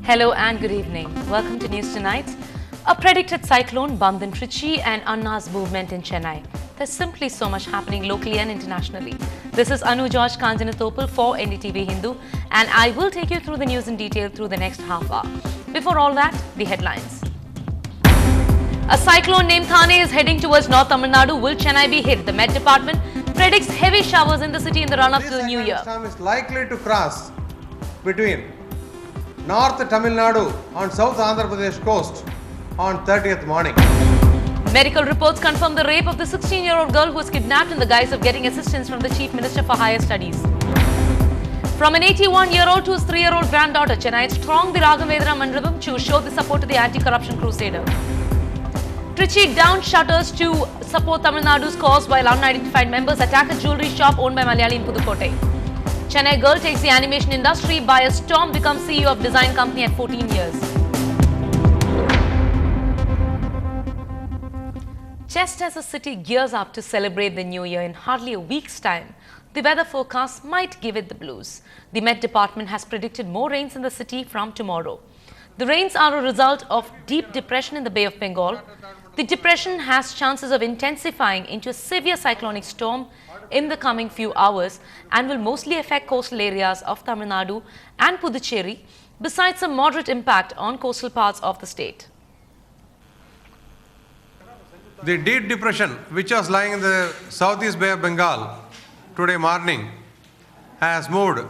Hello and good evening. Welcome to News Tonight. A predicted cyclone bumped in Trichy and Anna's movement in Chennai. There's simply so much happening locally and internationally. This is Anu George Kanjanatopal for NDTV Hindu, and I will take you through the news in detail through the next half hour. Before all that, the headlines. A cyclone named Thane is heading towards North Tamil Nadu. Will Chennai be hit? The Met Department predicts heavy showers in the city in the run-up to the New Year. This storm is likely to cross between North Tamil Nadu on South Andhra Pradesh coast on 30th morning. Medical reports confirm the rape of the 16-year-old girl who was kidnapped in the guise of getting assistance from the Chief Minister for Higher Studies. From an 81-year-old to his 3-year-old granddaughter, Chennai strong the Raghavendra Mandapam to show the support to the anti-corruption crusader. Trichy down shutters to support Tamil Nadu's cause while unidentified members attack a jewellery shop owned by Malayali in Pudukkottai. Chennai girl takes the animation industry by a storm, becomes CEO of design company at 14 years. Just as the city gears up to celebrate the New Year in hardly a week's time, the weather forecast might give it the blues. The Met Department has predicted more rains in the city from tomorrow. The rains are a result of deep depression in the Bay of Bengal. The depression has chances of intensifying into a severe cyclonic storm in the coming few hours and will mostly affect coastal areas of Tamil Nadu and Puducherry, besides a moderate impact on coastal parts of the state. The deep depression, which was lying in the southeast Bay of Bengal today morning, has moved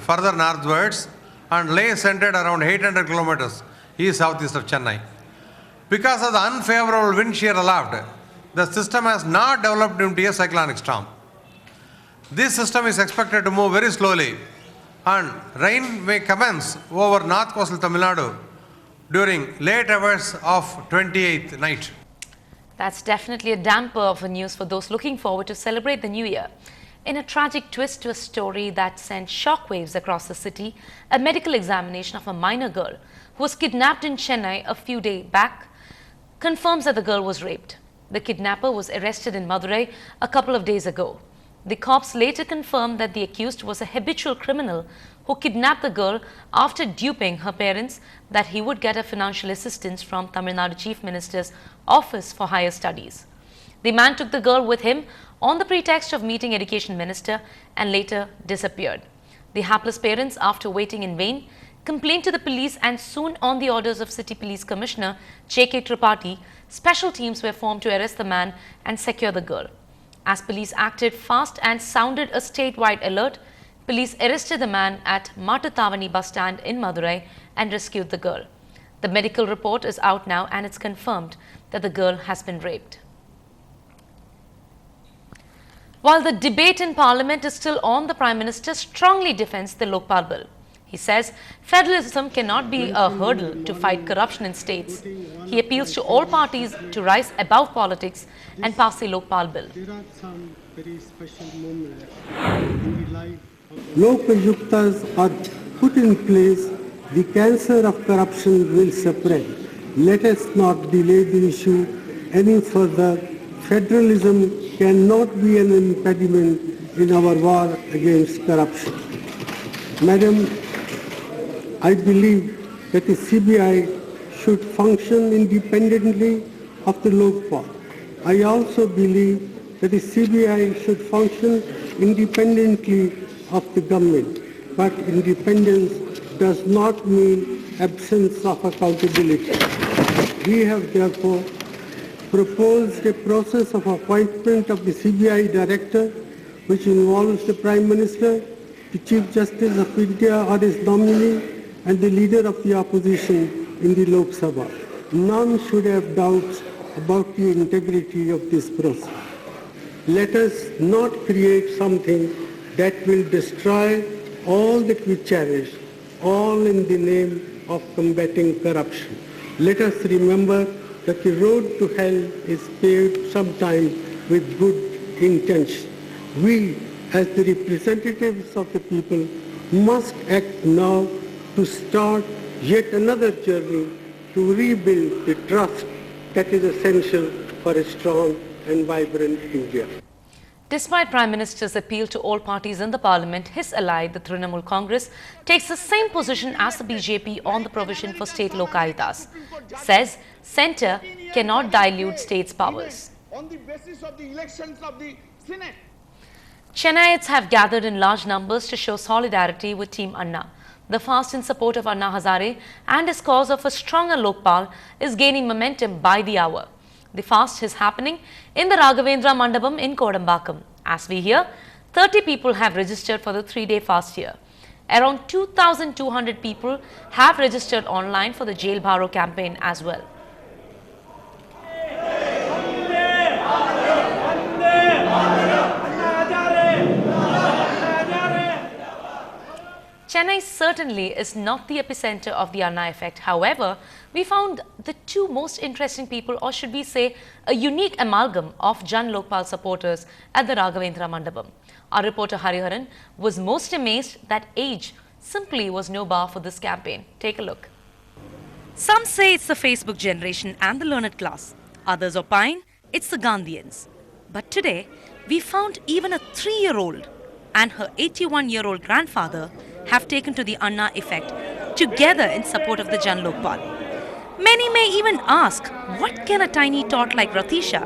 further northwards and lay centered around 800 kilometers east-southeast of Chennai. Because of the unfavorable wind shear aloft, the system has not developed into a cyclonic storm. This system is expected to move very slowly, and rain may commence over north coastal Tamil Nadu during late hours of 28th night. That's definitely a damper of a news for those looking forward to celebrate the New Year. In a tragic twist to a story that sent shockwaves across the city, a medical examination of a minor girl who was kidnapped in Chennai a few days back confirms that the girl was raped. The kidnapper was arrested in Madurai a couple of days ago. The cops later confirmed that the accused was a habitual criminal who kidnapped the girl after duping her parents that he would get a financial assistance from Tamil Nadu Chief Minister's Office for Higher Studies. The man took the girl with him on the pretext of meeting Education Minister and later disappeared. The hapless parents, after waiting in vain, complained to the police, and soon, on the orders of City Police Commissioner J.K. Tripathi, special teams were formed to arrest the man and secure the girl. As police acted fast and sounded a statewide alert, police arrested the man at Mattathavani bus stand in Madurai and rescued the girl. The medical report is out now and it's confirmed that the girl has been raped. While the debate in Parliament is still on, the Prime Minister strongly defends the Lokpal Bill. He says federalism cannot be a hurdle to fight corruption in states. He appeals to all parties to rise above politics and pass the Lokpal Bill. There are some very special moments in the life of Lokayuktas are put in place. The cancer of corruption will spread. Let us not delay the issue any further. Federalism cannot be an impediment in our war against corruption. Madam, I believe that the CBI should function independently of the Lokpal. I also believe that the CBI should function independently of the government, but independence does not mean absence of accountability. We have therefore proposed a process of appointment of the CBI director, which involves the Prime Minister, the Chief Justice of India or his nominee, and the leader of the opposition in the Lok Sabha. None should have doubts about the integrity of this process. Let us not create something that will destroy all that we cherish, all in the name of combating corruption. Let us remember that the road to hell is paved sometimes with good intention. We, as the representatives of the people, must act now to start yet another journey to rebuild the trust that is essential for a strong and vibrant India. Despite Prime Minister's appeal to all parties in the parliament, his ally, the Trinamool Congress, takes the same position as the BJP on the provision for state lokaitas. Says centre cannot dilute states' powers. On the basis of the elections of the Senate. Chennaites have gathered in large numbers to show solidarity with Team Anna. The fast in support of Anna Hazare and his cause of a stronger Lokpal is gaining momentum by the hour. The fast is happening in the Raghavendra Mandapam in Kodambakam. As we hear, 30 people have registered for the 3-day fast here. Around 2,200 people have registered online for the Jail Bharo campaign as well. Chennai certainly is not the epicenter of the Anna effect. However, we found the two most interesting people, or should we say a unique amalgam of Jan Lokpal supporters at the Raghavendra Mandapam. Our reporter Hariharan was most amazed that age simply was no bar for this campaign. Take a look. Some say it's the Facebook generation and the learned class. Others opine it's the Gandhians. But today, we found even a 3-year-old and her 81-year-old grandfather have taken to the Anna effect together in support of the Jan Lokpal. Many may even ask, what can a tiny tot like Ratisha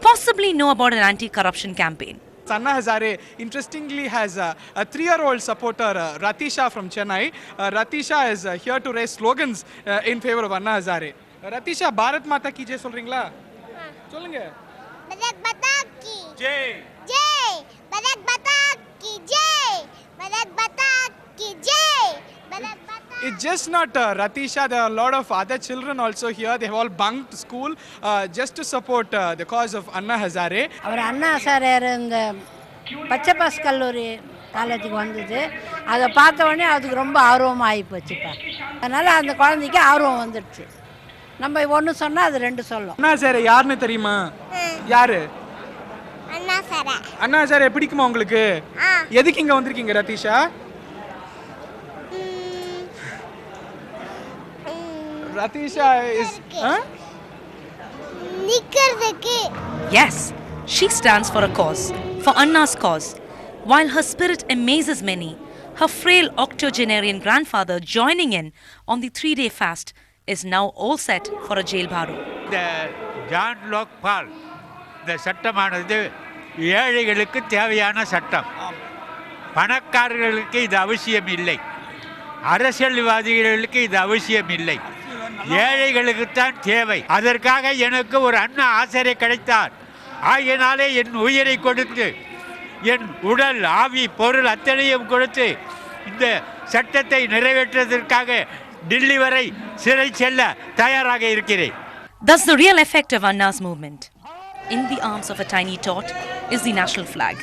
possibly know about an anti-corruption campaign? Anna Hazare interestingly has a 3-year-old supporter, Ratisha from Chennai. Ratisha is here to raise slogans in favor of Anna Hazare. Ratisha, Bharat Mata ki jai solringla? Solunga. Bharat Mata ki Jai. Jai. Bharat Mata ki Jai. Bharat Mata ki Jai. Bharat Mata. It's just not Ratisha, there are a lot of other children also here. They have all bunked school just to support the cause of Anna Hazare. அவர் அண்ணா ஹசாரே இந்த பச்சை pass கல்லூரி காலேஜுக்கு வந்தது அதை பார்த்த உடனே அதுக்கு ரொம்ப ஆர்வமாக ஆகி போச்சுப்பா அதனால் அந்த குழந்தைக்கு ஆர்வம் வந்துடுச்சு நம்ம ஒன்று சொன்னால் அது 2 சொல்லும். அண்ணா ஹசாரே யாருன்னு தெரியுமா? யாரு? அண்ணா சரா. அண்ணா ஹசாரே பிடிக்குமா உங்களுக்கு? எதுக்கு இங்கே வந்திருக்கீங்க ரதீஷா? Ratisha is... Yes, she stands for a cause, for Anna's cause. While her spirit amazes many, her frail octogenarian grandfather joining in on the 3-day fast is now all set for a jail bharo. The Jan Lokpal, the சட்டமானது ஏழைகளுக்கு தேவையான சட்டம். பணக்காரர்களுக்கு இது அவசியம் இல்லை. அரசியல்வாதிகளுக்கு இது அவசியம் இல்லை. ஏழைகளுக்கு தான் தேவை. அதற்காக எனக்கு ஒரு அண்ணா ஆசிரியர் கிடைத்தார். ஆகையினாலே என் உயிரை கொடுத்து என் உடல் ஆவி பொருள் அத்தனையும் கொடுத்து இந்த சட்டத்தை நிறைவேற்றுவதற்காக டில்லி வரை சிறை செல்ல தயாராக இருக்கிறேன். Thus the real effect of Anna's movement. In the arms of a tiny tot is the national flag.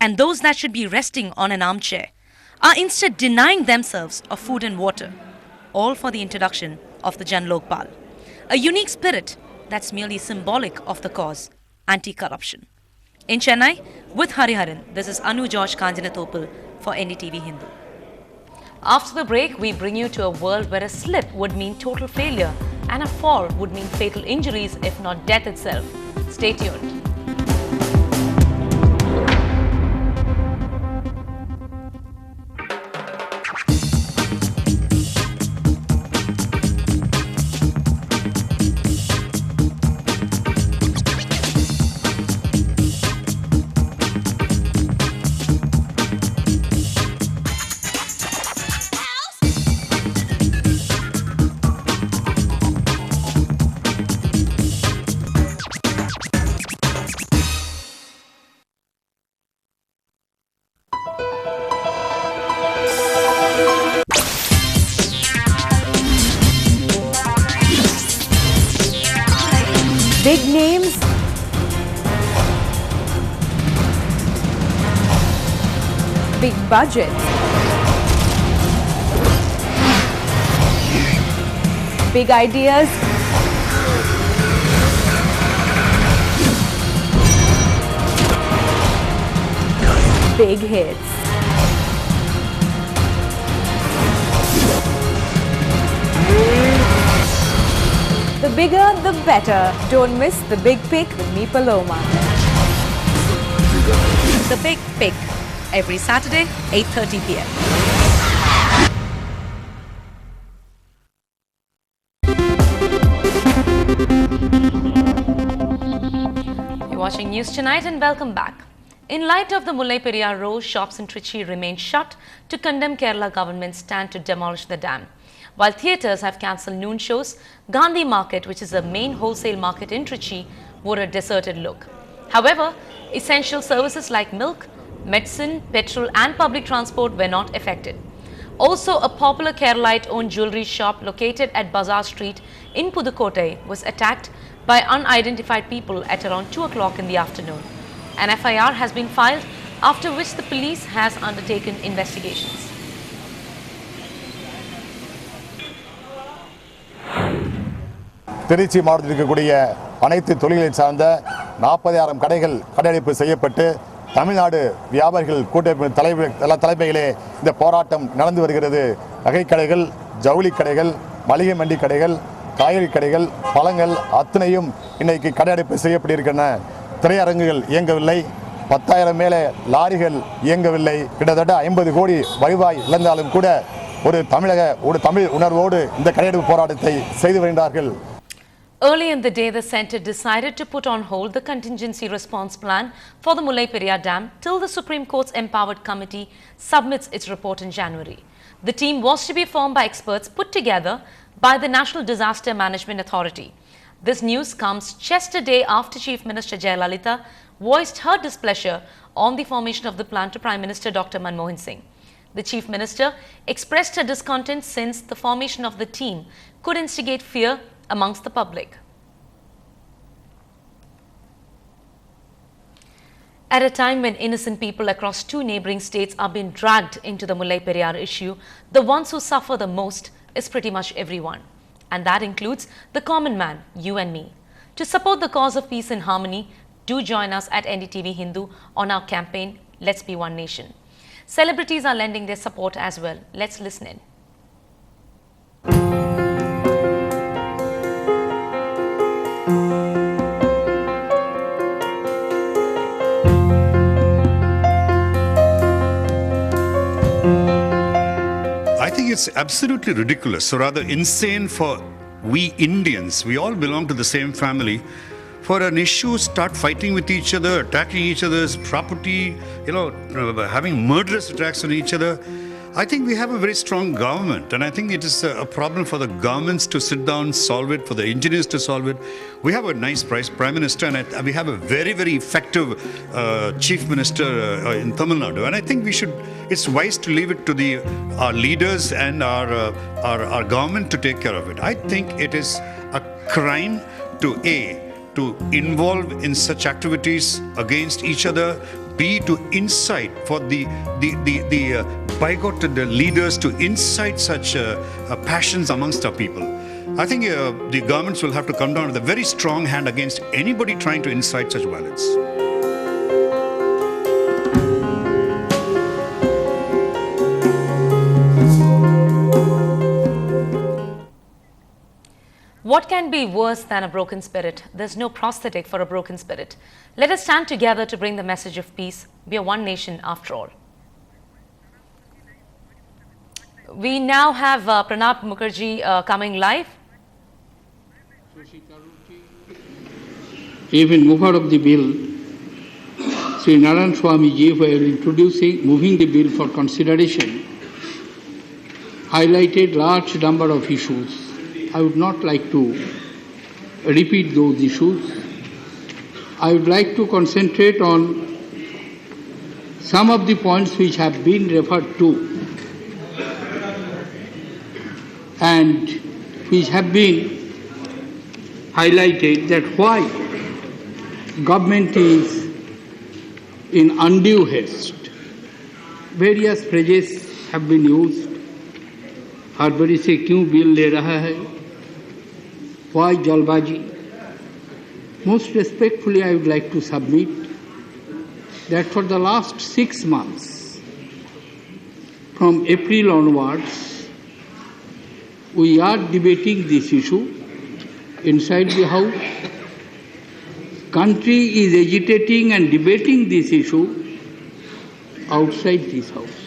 And those that should be resting on an armchair are instead denying themselves of food and water, all for the introduction of the Jan Lokpal, a unique spirit that's merely symbolic of the cause, anti-corruption. In Chennai, with Hariharan, this is Anu George Kanjanathopal for NDTV Hindu. After the break, we bring you to a world where a slip would mean total failure and a fall would mean fatal injuries, if not death itself. Stay tuned. Big names, big budgets, big ideas, big hits. The bigger, the better. Don't miss the big pick with me, Paloma. The Big Pick, every Saturday, 8:30 p.m. You're watching News Tonight and welcome back. In light of the Mullai Periyar Row, shops in Trichy remain shut to condemn Kerala government's stand to demolish the dam. While theatres have cancelled noon shows, Gandhi Market, which is the main wholesale market in Trichy, wore a deserted look. However, essential services like milk, medicine, petrol and public transport were not affected. Also, a popular Keralite-owned jewellery shop located at Bazaar Street in Pudukkottai was attacked by unidentified people at around 2 o'clock in the afternoon. An FIR has been filed, after which the police has undertaken investigations. Trichy மாவட்டத்தில் இருக்கக்கூடிய அனைத்து தொழில்களை சார்ந்த 40,000 கடைகள் கடையடைப்பு செய்யப்பட்டு தமிழ்நாடு வியாபாரிகள் கூட்டமைப்பு தலைமையிலே இந்த போராட்டம் நடந்து வருகிறது. நகைக்கடைகள், ஜவுளி கடைகள், மளிகை மண்டி கடைகள், காய்கறி கடைகள், பழங்கள் அத்தனையும் இன்னைக்கு கடையடைப்பு செய்யப்பட்டிருக்கின்றன. திரையரங்குகள் இயங்கவில்லை. 10,000 மேலே லாரிகள் இயங்கவில்லை. கிட்டத்தட்ட 50 கோடி வருவாய் இழந்தாலும் கூட ஒரு தமிழ் உணர்வோடு இந்த கடையடைப்பு போராட்டத்தை செய்து வருகிறார்கள். Early in the day, the centre decided to put on hold the contingency response plan for the Mullai Periyar Dam till the Supreme Court's empowered committee submits its report in January. The team was to be formed by experts put together by the National Disaster Management Authority. This news comes just a day after Chief Minister Jayalalitha voiced her displeasure on the formation of the plan to Prime Minister Dr. Manmohan Singh. The Chief Minister expressed her discontent since the formation of the team could instigate fear amongst the public. At a time when innocent people across 2 neighbouring states are being dragged into the Mullai Periyar issue, the ones who suffer the most is pretty much everyone. And that includes the common man, you and me. To support the cause of peace and harmony, do join us at NDTV Hindu on our campaign, Let's Be One Nation. Celebrities are lending their support as well. Let's listen in. I think it's absolutely ridiculous, or rather insane for we Indians, we all belong to the same family, for an issue start fighting with each other, attacking each other's property, having murderous attacks on each other. I think we have a very strong government, and I think it is a problem for the governments to sit down, solve it, for the engineers to solve it. We have a nice Prime Minister, and we have a very, very effective Chief Minister in Tamil Nadu. And I think it's wise to leave it to our leaders and our government to take care of it. I think it is a crime to involve in such activities against each other, B, to incite for the bigoted leaders to incite such passions amongst our people. I think the governments will have to come down with a very strong hand against anybody trying to incite such violence. What can be worse than a broken spirit? There's no prosthetic for a broken spirit. Let us stand together to bring the message of peace. We are one nation after all. We now have Pranab Mukherjee coming live. Chief in mover of the bill, Sri Narayan Swami ji, while moving the bill for consideration, highlighted large number of issues. I would not like to repeat those issues. I would like to concentrate on some of the points which have been referred to and which have been highlighted, that why government is in undue haste. Various phrases have been used. हड़बड़ी से क्यों bill ले रहा है, why jalbaji. Most respectfully, I would like to submit that for the last 6 months, from April onwards, we are debating this issue inside the House, country is agitating and debating this issue outside this house.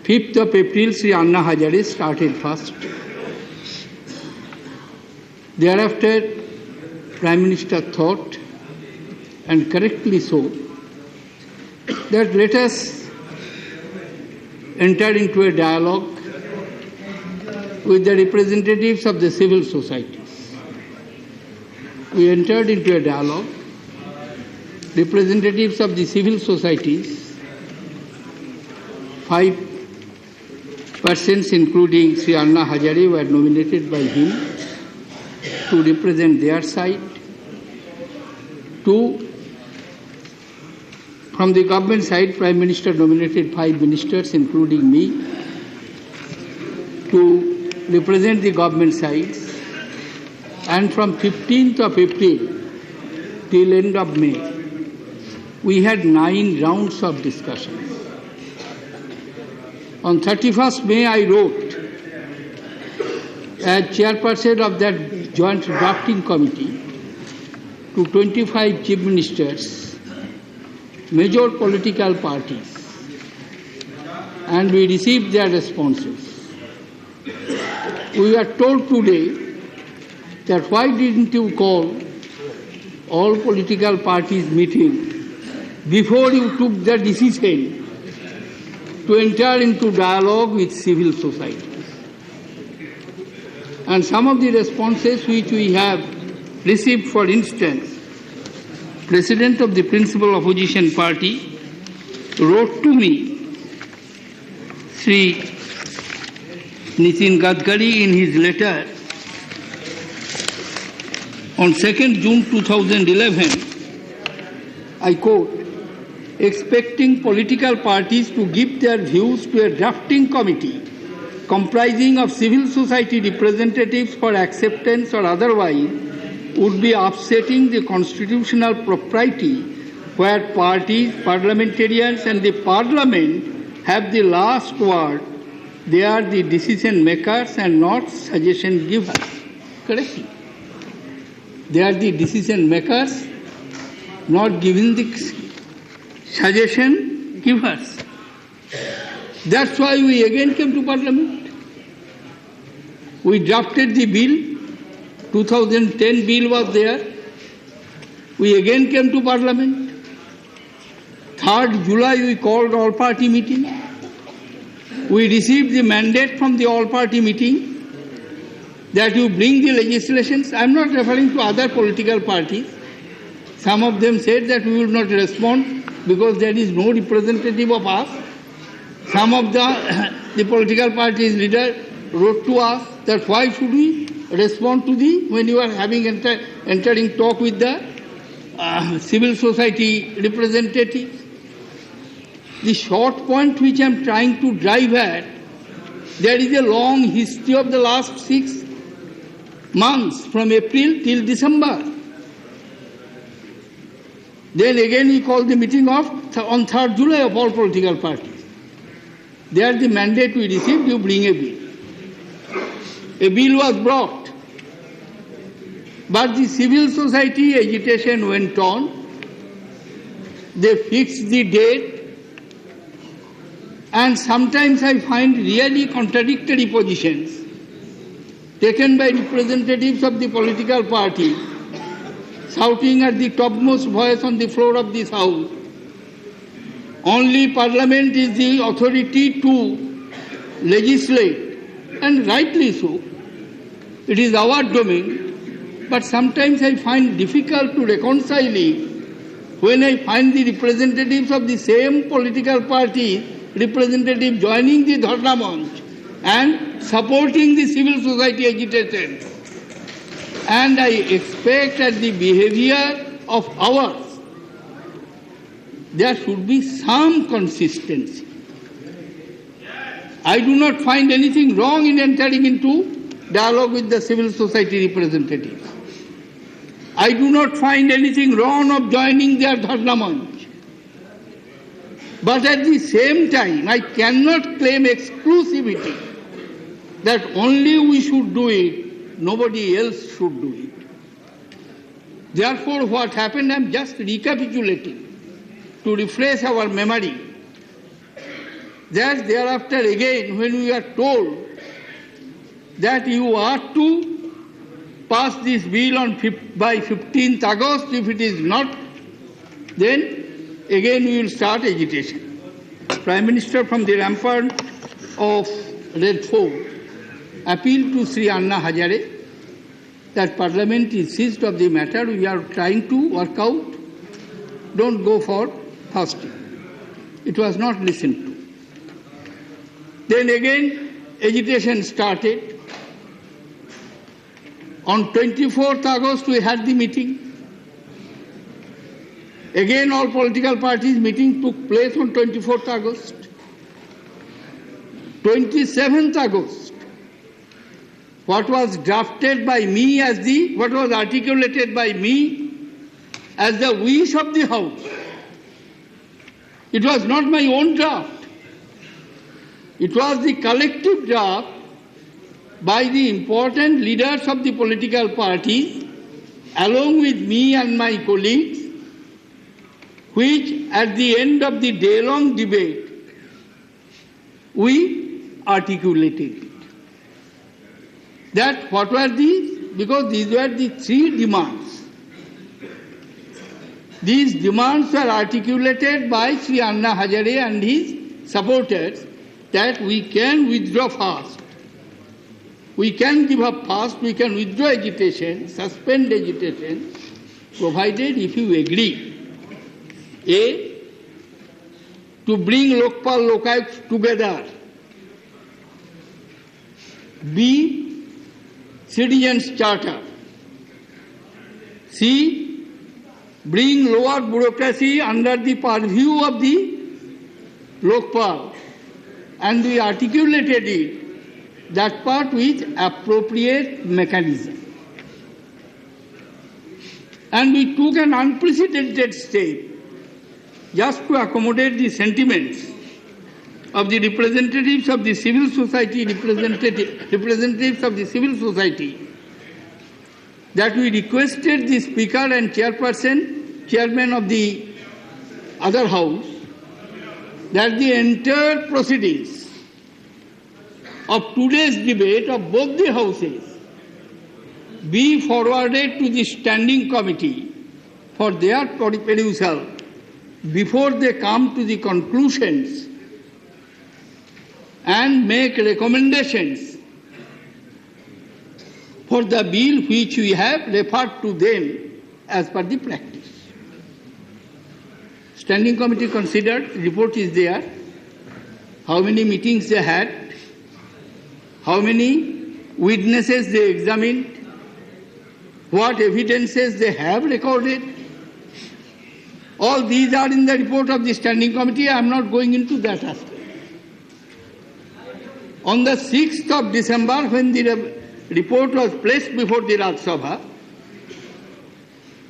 5th of April, Sri Anna Hazare started first. Thereafter, Prime Minister thought, and correctly so, that let us enter into a dialogue with the representatives of the civil societies. We entered into a dialogue. Representatives of the civil societies, 5 persons including Sri Anna Hazare were nominated by him to represent their side. 2, from the government side, Prime Minister nominated 5 ministers including me to represent the government sides. And from 15th of April till end of May, we had 9 rounds of discussions. On 31st May, I wrote, as chairperson of that joint drafting committee, to 25 chief ministers, major political parties, and we received their responses. We are told today that why didn't you call all political parties meeting before you took the decision to enter into dialogue with civil society? And some of the responses which we have received, for instance, President of the Principal Opposition Party wrote to me, Sri Nitin Gadkari, in his letter on 2nd June 2011, I quote, expecting political parties to give their views to a drafting committee comprising of civil society representatives for acceptance or otherwise would be upsetting the constitutional propriety where parties, parliamentarians and the parliament have the last word. They are the decision makers and not suggestion givers. Correct? They are the decision makers, not giving the suggestion givers. That's why we again came to Parliament. We drafted the bill. 2010 bill was there. We again came to Parliament. 3rd July we called all-party meeting. We received the mandate from the all-party meeting that you bring the legislations. I am not referring to other political parties. Some of them said that we will not respond because there is no representative of us. Some of the political parties' leader wrote to us that why should we respond to when you are having entering talk with the civil society representatives. The short point which I am trying to drive at, there is a long history of the last 6 months from April till December. Then again we called the meeting on 3rd July of all political parties. There the mandate we received, you bring a bill. A bill was brought. But the civil society agitation went on. They fixed the date. And sometimes I find really contradictory positions taken by representatives of the political party, shouting at the topmost voice on the floor of this house. Only Parliament is the authority to legislate, and rightly so. It is our domain, but sometimes I find difficult to reconcile it when I find the representatives of the same political party, representatives joining the Dharna Manch and supporting the civil society agitation. And I expect that the behavior of ours, there should be some consistency. I do not find anything wrong in entering into dialogue with the civil society representatives. I do not find anything wrong of joining their Dharna Manch. But at the same time, I cannot claim exclusivity that only we should do it, nobody else should do it. Therefore, what happened, I am just recapitulating to refresh our memory. That thereafter again, when we are told that you are to pass this bill by 15th August, if it is not, then again we will start agitation. Prime Minister from the rampart of Red Fort appealed to Sri Anna Hazare that Parliament is seized of the matter. We are trying to work out. Don't go for fasting. It was not listened to. Then again, agitation started. On 24th August, we had the meeting. Again, all political parties' meeting took place on 24th August. 27th August, what was drafted by me what was articulated by me as the wish of the House. It was not my own draft. It was the collective draft by the important leaders of the political parties, along with me and my colleagues, which at the end of the day-long debate, we articulated it. That what were these? Because these were the three demands. These demands were articulated by Sri Anna Hazare and his supporters, that we can withdraw fast. We can give up fast, we can withdraw agitation, suspend agitation, provided if you agree. A, to bring Lokpal Lokayuks together. B, Citizens Charter. C, bring lower bureaucracy under the purview of the Lokpal. And we articulated it, that part with appropriate mechanism. And we took an unprecedented step just to accommodate the sentiments of the representatives of the civil society, representatives of the civil society, that we requested the Speaker and Chairman of the other House, that the entire proceedings of today's debate of both the Houses be forwarded to the Standing Committee for their perusal before they come to the conclusions and make recommendations for the bill which we have referred to them as per the practice. Standing Committee considered, report is there, how many meetings they had, how many witnesses they examined, what evidences they have recorded. All these are in the report of the Standing Committee. I am not going into that aspect. On the 6th of December, when the report was placed before the Raj Sabha,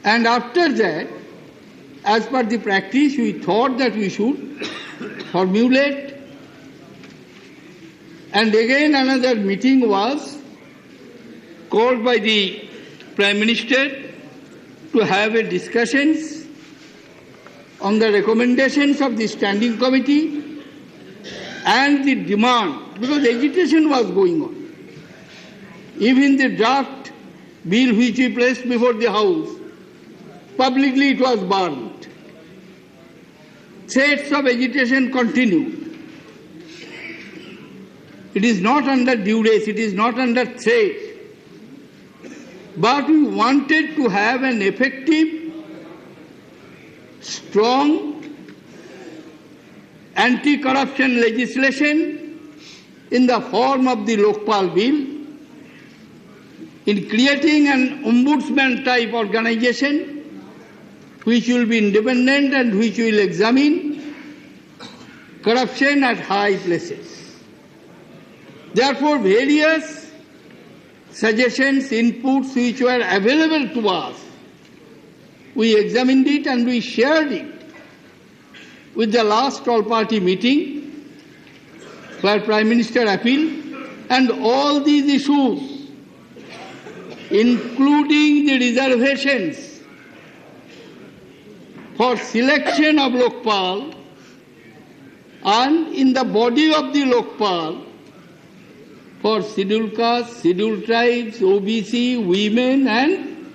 and after that, as per the practice, we thought that we should formulate, and again another meeting was called by the Prime Minister to have a discussions on the recommendations of the Standing Committee and the demand, because agitation was going on. Even the draft bill which we placed before the House, publicly it was burned. Threats of agitation continued. It is not under duress, it is not under threat. But we wanted to have an effective, strong anti-corruption legislation in the form of the Lokpal bill, in creating an ombudsman type organization which will be independent and which will examine corruption at high places. Therefore, various suggestions, inputs which were available to us, we examined it and we shared it with the last all-party meeting where Prime Minister appealed, and all these issues, including the reservations for selection of Lokpal and in the body of the Lokpal for scheduled castes, scheduled tribes, OBC, women and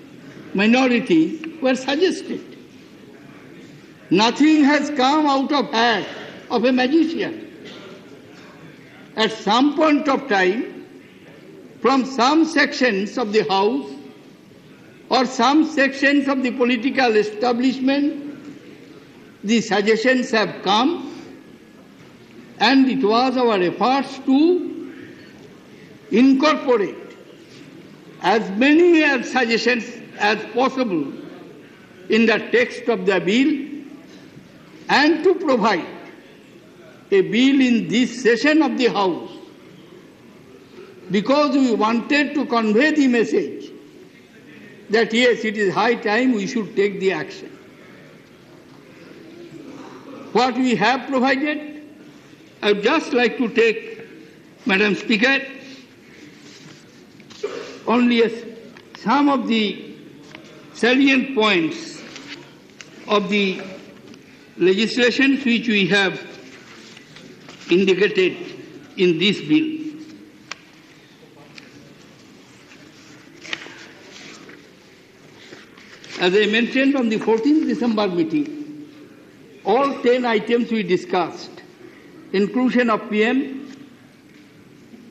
minorities were suggested. Nothing has come out of hat of a magician. At some point of time, from some sections of the House or some sections of the political establishment, the suggestions have come, and it was our efforts to incorporate as many suggestions as possible in the text of the bill and to provide a bill in this session of the House, because we wanted to convey the message that yes, it is high time we should take the action. What we have provided, I would just like to take, Madam Speaker, only some of the salient points of the legislations which we have indicated in this bill. As I mentioned on the 14th December meeting, all 10 items we discussed, inclusion of PM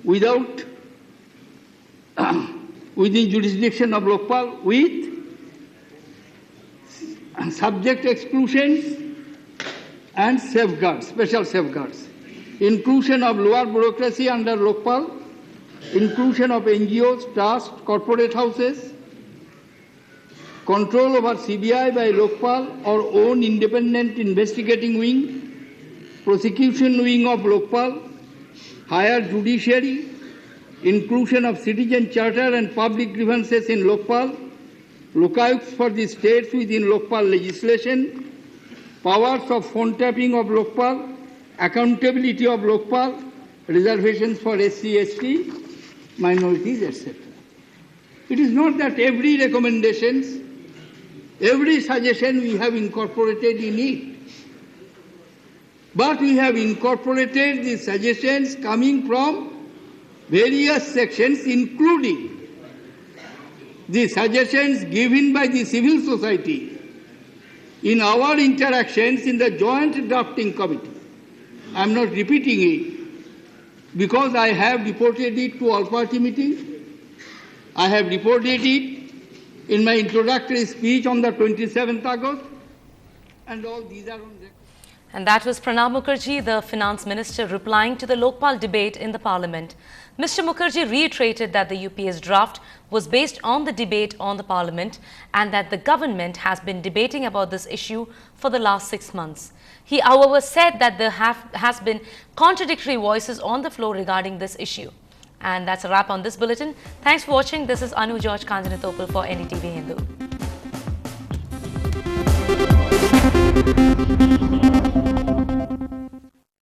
within jurisdiction of Lokpal with subject exclusions and safeguards, special safeguards. Inclusion of lower bureaucracy under Lokpal, inclusion of NGOs, trusts, corporate houses, control over CBI by Lokpal or own independent investigating wing, prosecution wing of Lokpal, higher judiciary, inclusion of citizen charter and public grievances in Lokpal, locales for the states within Lokpal legislation, powers of phone tapping of Lokpal, accountability of Lokpal, reservations for SC, ST, minorities, etc. It is not that every recommendations, every suggestion we have incorporated in it, but we have incorporated the suggestions coming from various sections, including the suggestions given by the civil society in our interactions in the joint drafting committee. I am not repeating it because I have reported it to all party meetings. I have reported it in my introductory speech on the 27th August, and all these are on record. And that was Pranab Mukherjee, the finance minister, replying to the Lokpal debate in the parliament. Mr. Mukherjee reiterated that the UPA's draft was based on the debate on the parliament and that the government has been debating about this issue for the last 6 months. He, however, said that there has been contradictory voices on the floor regarding this issue. And that's a wrap on this bulletin. Thanks for watching. This is Anu George Kanjanatopal for NDTV Hindu.